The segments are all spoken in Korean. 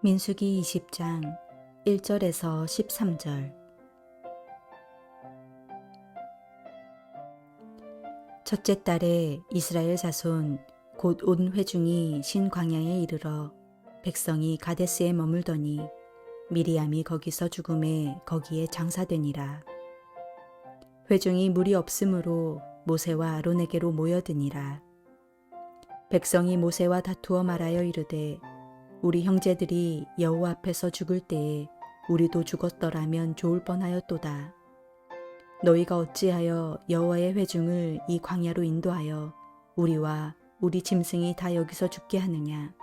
민수기 20장 1절에서 13절. 첫째 달에 이스라엘 자손 곧 온 회중이 신광야에 이르러 백성이 가데스에 머물더니 미리암이 거기서 죽음에 거기에 장사되니라. 회중이 물이 없으므로 모세와 아론에게로 모여드니라. 백성이 모세와 다투어 말하여 이르되 우리 형제들이 여호와 앞에서 죽을 때에 우리도 죽었더라면 좋을 뻔하였도다. 너희가 어찌하여 여호와의 회중을 이 광야로 인도하여 우리와 우리 짐승이 다 여기서 죽게 하느냐?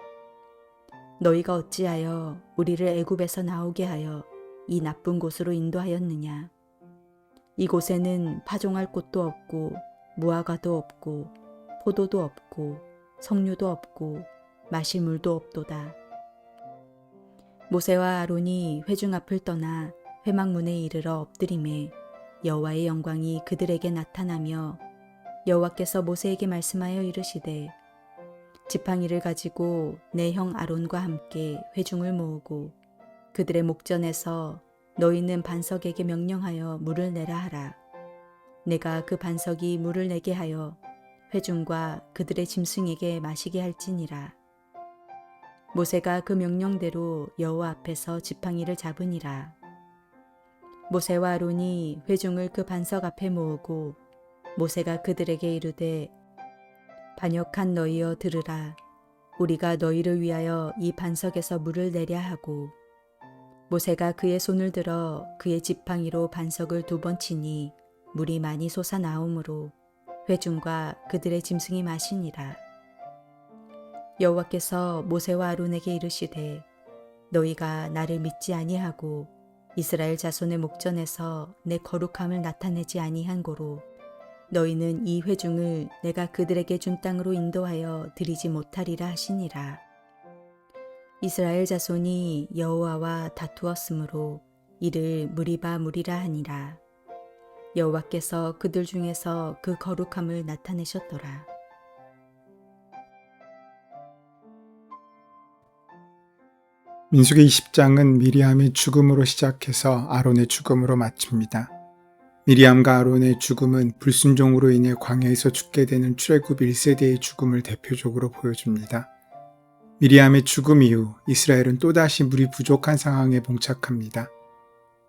너희가 어찌하여 우리를 애굽에서 나오게 하여 이 나쁜 곳으로 인도하였느냐? 이곳에는 파종할 곳도 없고 무화과도 없고 포도도 없고 석류도 없고 마실 물도 없도다. 모세와 아론이 회중 앞을 떠나 회막문에 이르러 엎드림에 여호와의 영광이 그들에게 나타나며 여호와께서 모세에게 말씀하여 이르시되 지팡이를 가지고 내 형 아론과 함께 회중을 모으고 그들의 목전에서 너희는 반석에게 명령하여 물을 내라 하라. 내가 그 반석이 물을 내게 하여 회중과 그들의 짐승에게 마시게 할지니라. 모세가 그 명령대로 여호와 앞에서 지팡이를 잡으니라. 모세와 아론이 회중을 그 반석 앞에 모으고 모세가 그들에게 이르되 반역한 너희여 들으라. 우리가 너희를 위하여 이 반석에서 물을 내랴 하고 모세가 그의 손을 들어 그의 지팡이로 반석을 2번 치니 물이 많이 솟아나오므로 회중과 그들의 짐승이 마시니라. 여호와께서 모세와 아론에게 이르시되 너희가 나를 믿지 아니하고 이스라엘 자손의 목전에서 내 거룩함을 나타내지 아니한 고로 너희는 이 회중을 내가 그들에게 준 땅으로 인도하여 드리지 못하리라 하시니라. 이스라엘 자손이 여호와와 다투었으므로 이를 무리바 무리라 하니라. 여호와께서 그들 중에서 그 거룩함을 나타내셨더라. 민수기 20장은 미리암의 죽음으로 시작해서 아론의 죽음으로 마칩니다. 미리암과 아론의 죽음은 불순종으로 인해 광야에서 죽게 되는 출애굽 1세대의 죽음을 대표적으로 보여줍니다. 미리암의 죽음 이후 이스라엘은 또다시 물이 부족한 상황에 봉착합니다.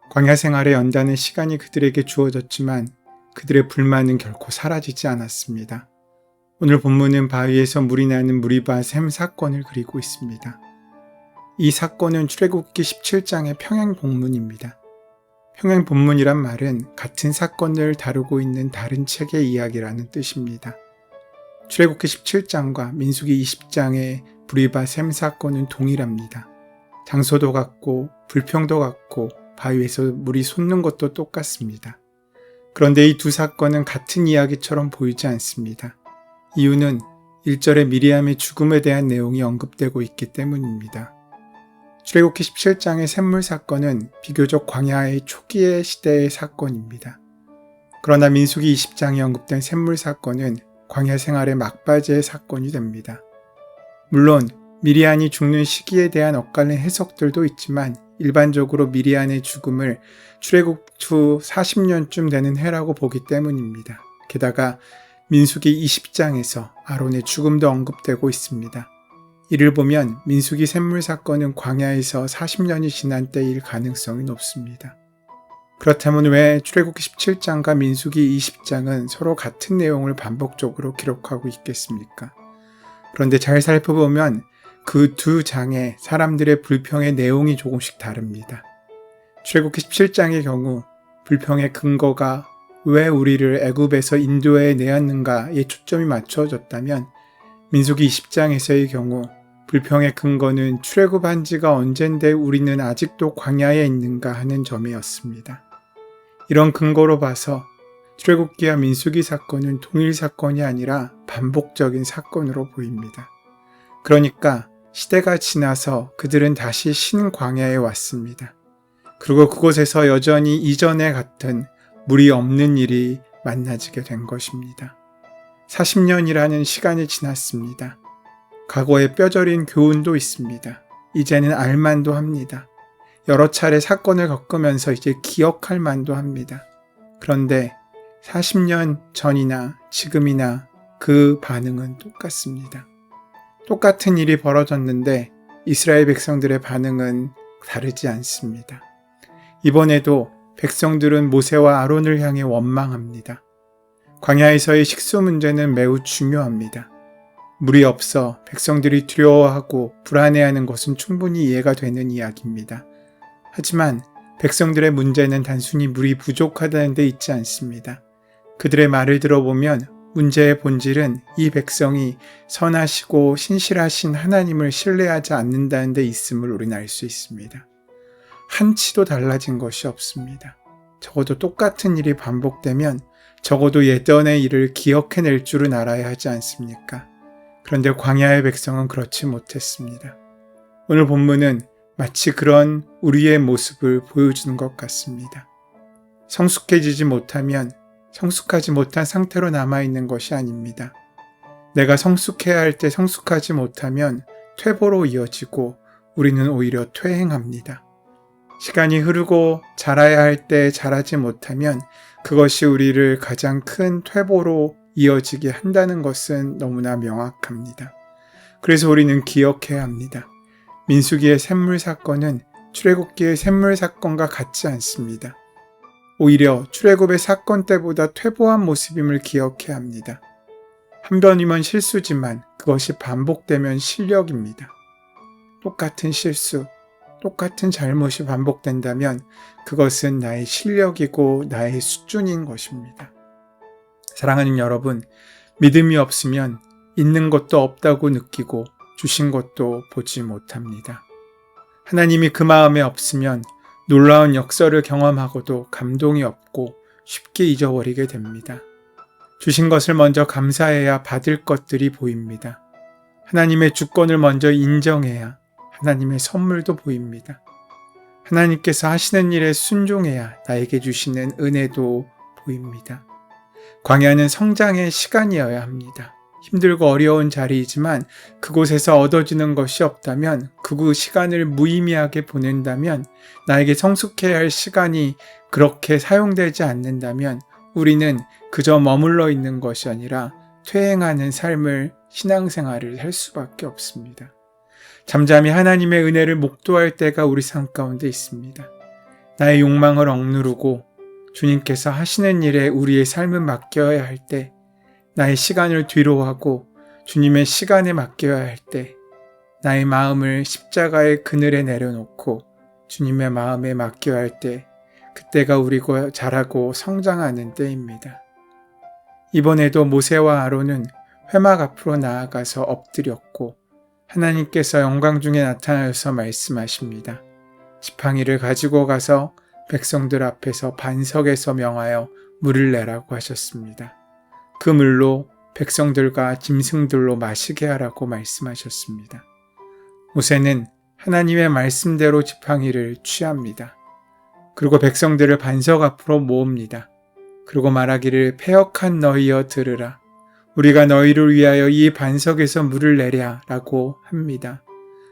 광야 생활에 연단의 시간이 그들에게 주어졌지만 그들의 불만은 결코 사라지지 않았습니다. 오늘 본문은 바위에서 물이 나는 무리바 샘 사건을 그리고 있습니다. 이 사건은 출애굽기 17장의 평행 본문입니다. 평행 본문이란 말은 같은 사건을 다루고 있는 다른 책의 이야기라는 뜻입니다. 출애굽기 17장과 민수기 20장의 무리바 샘 사건은 동일합니다. 장소도 같고 불평도 같고 바위에서 물이 솟는 것도 똑같습니다. 그런데 이 두 사건은 같은 이야기처럼 보이지 않습니다. 이유는 1절에 미리암의 죽음에 대한 내용이 언급되고 있기 때문입니다. 출애굽기 17장의 샘물 사건은 비교적 광야의 초기의 시대의 사건입니다. 그러나 민수기 20장에 언급된 샘물 사건은 광야 생활의 막바지의 사건이 됩니다. 물론 미리암이 죽는 시기에 대한 엇갈린 해석들도 있지만 일반적으로 미리암의 죽음을 출애굽 후 40년쯤 되는 해라고 보기 때문입니다. 게다가 민수기 20장에서 아론의 죽음도 언급되고 있습니다. 이를 보면 민수기 샘물 사건은 광야에서 40년이 지난 때일 가능성이 높습니다. 그렇다면 왜 출애굽기 17장과 민수기 20장은 서로 같은 내용을 반복적으로 기록하고 있겠습니까? 그런데 잘 살펴보면 그 두 장에 사람들의 불평의 내용이 조금씩 다릅니다. 출애굽기 17장의 경우 불평의 근거가 왜 우리를 애굽에서 인도해 내었는가에 초점이 맞춰졌다면 민수기 20장에서의 경우 불평의 근거는 출애굽한 지가 언젠데 우리는 아직도 광야에 있는가 하는 점이었습니다. 이런 근거로 봐서 출애굽기와 민수기 사건은 동일 사건이 아니라 반복적인 사건으로 보입니다. 그러니까 시대가 지나서 그들은 다시 신광야에 왔습니다. 그리고 그곳에서 여전히 이전에 같은 물이 없는 일이 만나지게 된 것입니다. 40년이라는 시간이 지났습니다. 과거에 뼈저린 교훈도 있습니다. 이제는 알만도 합니다. 여러 차례 사건을 겪으면서 이제 기억할 만도 합니다. 그런데 40년 전이나 지금이나 그 반응은 똑같습니다. 똑같은 일이 벌어졌는데 이스라엘 백성들의 반응은 다르지 않습니다. 이번에도 백성들은 모세와 아론을 향해 원망합니다. 광야에서의 식수 문제는 매우 중요합니다. 물이 없어 백성들이 두려워하고 불안해하는 것은 충분히 이해가 되는 이야기입니다. 하지만 백성들의 문제는 단순히 물이 부족하다는 데 있지 않습니다. 그들의 말을 들어보면 문제의 본질은 이 백성이 선하시고 신실하신 하나님을 신뢰하지 않는다는 데 있음을 우리는 알 수 있습니다. 한치도 달라진 것이 없습니다. 적어도 똑같은 일이 반복되면 적어도 예전의 일을 기억해낼 줄은 알아야 하지 않습니까? 그런데 광야의 백성은 그렇지 못했습니다. 오늘 본문은 마치 그런 우리의 모습을 보여주는 것 같습니다. 성숙해지지 못하면 성숙하지 못한 상태로 남아있는 것이 아닙니다. 내가 성숙해야 할 때 성숙하지 못하면 퇴보로 이어지고 우리는 오히려 퇴행합니다. 시간이 흐르고 자라야 할 때 자라지 못하면 그것이 우리를 가장 큰 퇴보로 이어지게 한다는 것은 너무나 명확합니다. 그래서 우리는 기억해야 합니다. 민수기의 샘물 사건은 출애굽기의 샘물 사건과 같지 않습니다. 오히려 출애굽의 사건 때보다 퇴보한 모습임을 기억해야 합니다. 한 번이면 실수지만 그것이 반복되면 실력입니다. 똑같은 실수, 똑같은 잘못이 반복된다면 그것은 나의 실력이고 나의 수준인 것입니다. 사랑하는 여러분, 믿음이 없으면 있는 것도 없다고 느끼고 주신 것도 보지 못합니다. 하나님이 그 마음에 없으면 놀라운 역사를 경험하고도 감동이 없고 쉽게 잊어버리게 됩니다. 주신 것을 먼저 감사해야 받을 것들이 보입니다. 하나님의 주권을 먼저 인정해야 하나님의 선물도 보입니다. 하나님께서 하시는 일에 순종해야 나에게 주시는 은혜도 보입니다. 광야는 성장의 시간이어야 합니다. 힘들고 어려운 자리이지만 그곳에서 얻어지는 것이 없다면, 그 시간을 무의미하게 보낸다면, 나에게 성숙해야 할 시간이 그렇게 사용되지 않는다면 우리는 그저 머물러 있는 것이 아니라 퇴행하는 삶을, 신앙생활을 할 수밖에 없습니다. 잠잠히 하나님의 은혜를 목도할 때가 우리 삶 가운데 있습니다. 나의 욕망을 억누르고 주님께서 하시는 일에 우리의 삶을 맡겨야 할 때, 나의 시간을 뒤로하고 주님의 시간에 맡겨야 할 때, 나의 마음을 십자가의 그늘에 내려놓고 주님의 마음에 맡겨야 할 때, 그때가 우리가 자라고 성장하는 때입니다. 이번에도 모세와 아론은 회막 앞으로 나아가서 엎드렸고 하나님께서 영광 중에 나타나셔서 말씀하십니다. 지팡이를 가지고 가서 백성들 앞에서 반석에서 명하여 물을 내라고 하셨습니다. 그 물로 백성들과 짐승들로 마시게 하라고 말씀하셨습니다. 모세는 하나님의 말씀대로 지팡이를 취합니다. 그리고 백성들을 반석 앞으로 모읍니다. 그리고 말하기를 패역한 너희여 들으라. 우리가 너희를 위하여 이 반석에서 물을 내랴 라고 합니다.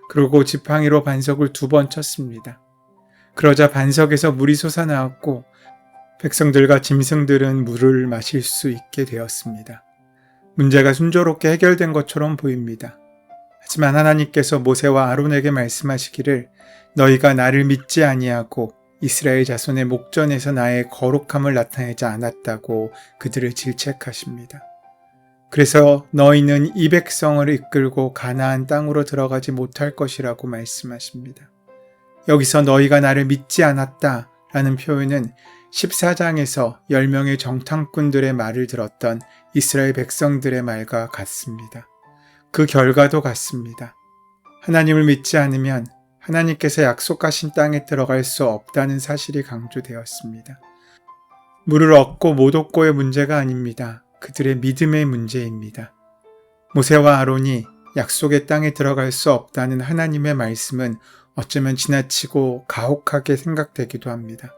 그리고 지팡이로 반석을 2번 쳤습니다. 그러자 반석에서 물이 솟아나왔고 백성들과 짐승들은 물을 마실 수 있게 되었습니다. 문제가 순조롭게 해결된 것처럼 보입니다. 하지만 하나님께서 모세와 아론에게 말씀하시기를 너희가 나를 믿지 아니하고 이스라엘 자손의 목전에서 나의 거룩함을 나타내지 않았다고 그들을 질책하십니다. 그래서 너희는 이 백성을 이끌고 가나안 땅으로 들어가지 못할 것이라고 말씀하십니다. 여기서 너희가 나를 믿지 않았다 라는 표현은 14장에서 10명의 정탐꾼들의 말을 들었던 이스라엘 백성들의 말과 같습니다. 그 결과도 같습니다. 하나님을 믿지 않으면 하나님께서 약속하신 땅에 들어갈 수 없다는 사실이 강조되었습니다. 물을 얻고 못 얻고의 문제가 아닙니다. 그들의 믿음의 문제입니다. 모세와 아론이 약속의 땅에 들어갈 수 없다는 하나님의 말씀은 어쩌면 지나치고 가혹하게 생각되기도 합니다.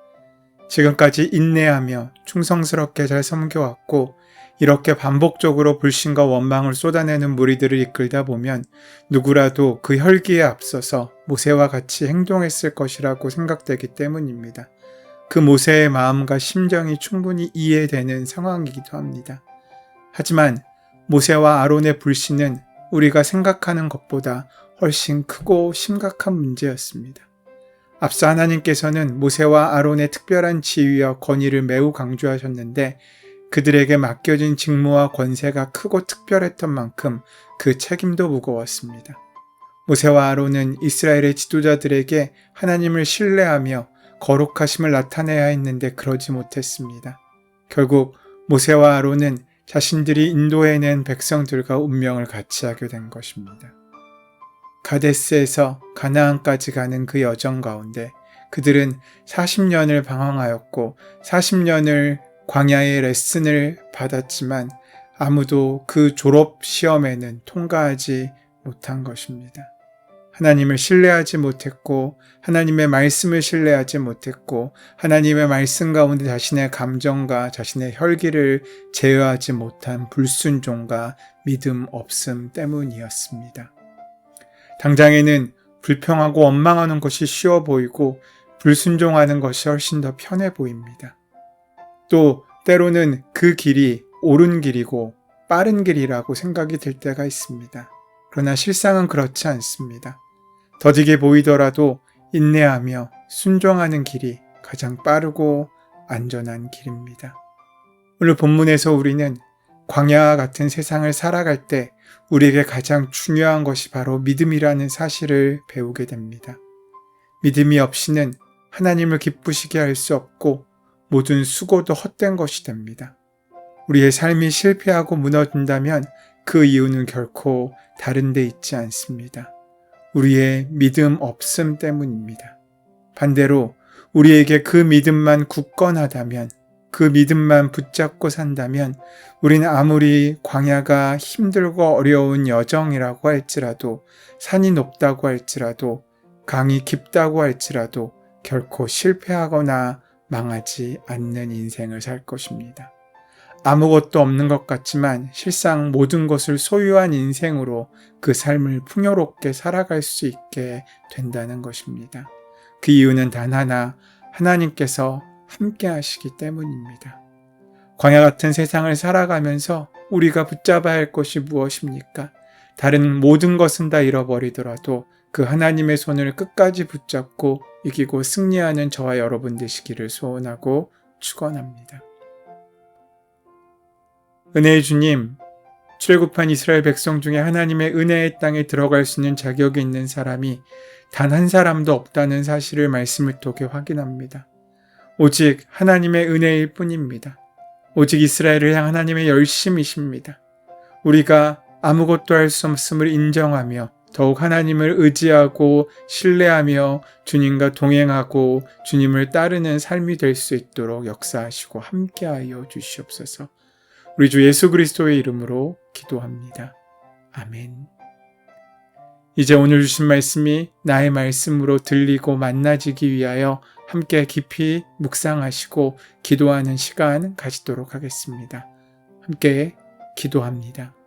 지금까지 인내하며 충성스럽게 잘 섬겨왔고 이렇게 반복적으로 불신과 원망을 쏟아내는 무리들을 이끌다 보면 누구라도 그 혈기에 앞서서 모세와 같이 행동했을 것이라고 생각되기 때문입니다. 그 모세의 마음과 심정이 충분히 이해되는 상황이기도 합니다. 하지만 모세와 아론의 불신은 우리가 생각하는 것보다 훨씬 크고 심각한 문제였습니다. 앞서 하나님께서는 모세와 아론의 특별한 지위와 권위를 매우 강조하셨는데 그들에게 맡겨진 직무와 권세가 크고 특별했던 만큼 그 책임도 무거웠습니다. 모세와 아론은 이스라엘의 지도자들에게 하나님을 신뢰하며 거룩하심을 나타내야 했는데 그러지 못했습니다. 결국 모세와 아론은 자신들이 인도해낸 백성들과 운명을 같이하게 된 것입니다. 가데스에서 가나안까지 가는 그 여정 가운데 그들은 40년을 방황하였고 40년을 광야의 레슨을 받았지만 아무도 그 졸업 시험에는 통과하지 못한 것입니다. 하나님을 신뢰하지 못했고 하나님의 말씀을 신뢰하지 못했고 하나님의 말씀 가운데 자신의 감정과 자신의 혈기를 제어하지 못한 불순종과 믿음 없음 때문이었습니다. 당장에는 불평하고 원망하는 것이 쉬워 보이고 불순종하는 것이 훨씬 더 편해 보입니다. 또 때로는 그 길이 옳은 길이고 빠른 길이라고 생각이 들 때가 있습니다. 그러나 실상은 그렇지 않습니다. 더디게 보이더라도 인내하며 순종하는 길이 가장 빠르고 안전한 길입니다. 오늘 본문에서 우리는 광야와 같은 세상을 살아갈 때 우리에게 가장 중요한 것이 바로 믿음이라는 사실을 배우게 됩니다. 믿음이 없이는 하나님을 기쁘시게 할 수 없고 모든 수고도 헛된 것이 됩니다. 우리의 삶이 실패하고 무너진다면 그 이유는 결코 다른 데 있지 않습니다. 우리의 믿음 없음 때문입니다. 반대로 우리에게 그 믿음만 굳건하다면, 그 믿음만 붙잡고 산다면 우리는 아무리 광야가 힘들고 어려운 여정이라고 할지라도, 산이 높다고 할지라도, 강이 깊다고 할지라도 결코 실패하거나 망하지 않는 인생을 살 것입니다. 아무것도 없는 것 같지만 실상 모든 것을 소유한 인생으로 그 삶을 풍요롭게 살아갈 수 있게 된다는 것입니다. 그 이유는 단 하나, 하나님께서 함께 하시기 때문입니다. 광야 같은 세상을 살아가면서 우리가 붙잡아야 할 것이 무엇입니까? 다른 모든 것은 다 잃어버리더라도 그 하나님의 손을 끝까지 붙잡고 이기고 승리하는 저와 여러분 되시기를 소원하고 축원합니다. 은혜의 주님, 출애굽한 이스라엘 백성 중에 하나님의 은혜의 땅에 들어갈 수 있는 자격이 있는 사람이 단 한 사람도 없다는 사실을 말씀을 통해 확인합니다. 오직 하나님의 은혜일 뿐입니다. 오직 이스라엘을 향한 하나님의 열심이십니다. 우리가 아무것도 할 수 없음을 인정하며 더욱 하나님을 의지하고 신뢰하며 주님과 동행하고 주님을 따르는 삶이 될 수 있도록 역사하시고 함께하여 주시옵소서. 우리 주 예수 그리스도의 이름으로 기도합니다. 아멘. 이제 오늘 주신 말씀이 나의 말씀으로 들리고 만나지기 위하여 함께 깊이 묵상하시고 기도하는 시간 가지도록 하겠습니다. 함께 기도합니다.